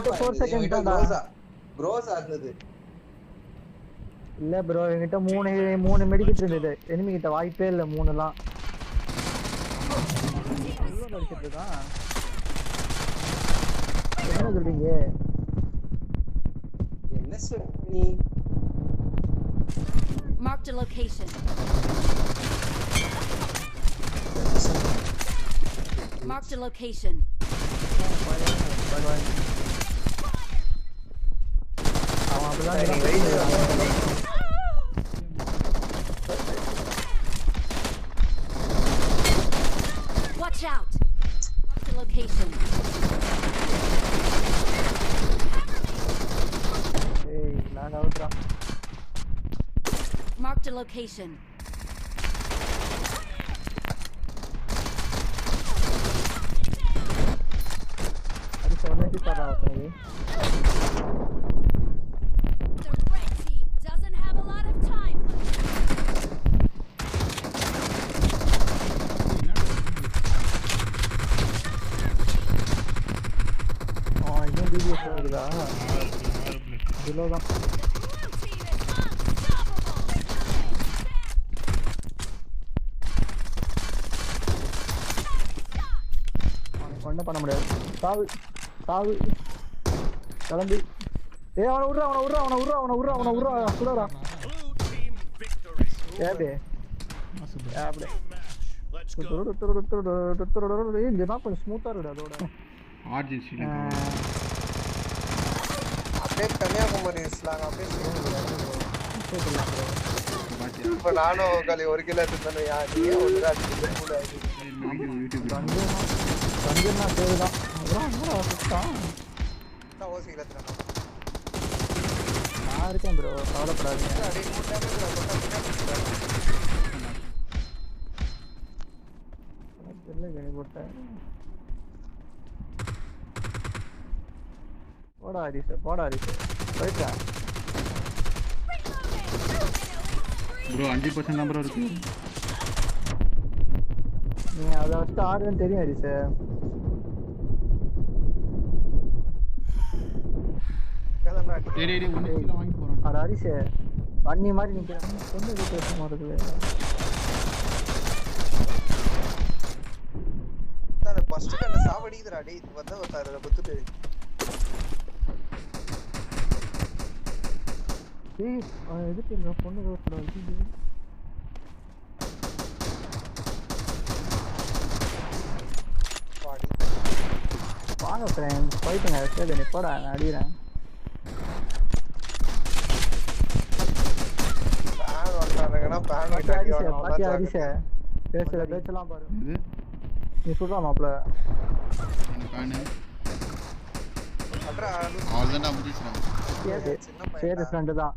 என்கிட்ட 4 செகண்ட் தான்டா க்ரோஸ் ஆகுது இல்ல ப்ரோ என்கிட்ட 3 மெடிக்கிட் இருந்தது எனிமி கிட்ட வாய்ப்பே இல்ல 3லாம் உள்ள படிச்சிட்டு இருக்கான் என்ன சொல்றீங்க என்ன நீ Marked a location. Marked a location. Watch out. Marked a location. Hey, lag out ra. Marked a location. अरे सोने की तरह होता है ये The red team doesn't have a lot of time. हाँ ये भी होगा दिलो ना ஒண்ணும் பண்ண முடியாது சாவு கிளம்பி அவனை விட்றா சுடரா ஏபே இந்த மேப் கொஞ்சம் ஸ்மூத்தா இருக்கு அதோட அப்படியே கன்னியாகுமரி ஸ்லாங் அப்படியே இப்ப நானும் உங்களை 1 கிலோ எடுத்துன்னு யாரு ஒன்றா சஞ்சனா தேவைதான் அப்புறம் சுத்தான் நான் இருக்கேன் ப்ரோ கவலைப்படாதீங்க போட்டேன் போடா ஹரிசு போயிட்டேன் ப்ரோ 5% நம்பர் இருக்கு நீ அத வச்சு ஆடுன்னு தெரியும் ஹரிசு டேய் 1 கிலோ வாங்கி போறேன் அட ஹரிசு பண்ணி மாதிரி நிக்கிறேன் சொன்னது பேச மாட்டேங்குது தான ஃபர்ஸ்ட் கண்ட சாவடிக்குதுடா டேய் இது வந்தா வந்தாரு குத்துட்டு ஏய் எதுக்கு இந்த பொண்ணு கூப்பிடுறாங்க வாங்க ஃப்ரெண்ட்ஸ் போயிட்டுங்க சரி நீ போடா நான் அடிக்கிறேன் பாத்தியா ஹரிசு பேச்செல்லாம் பாரு நீ சொல்றா மாப்ள அவ்வளோதான் முடிச்சிடும் சரி ஃப்ரெண்டு தான்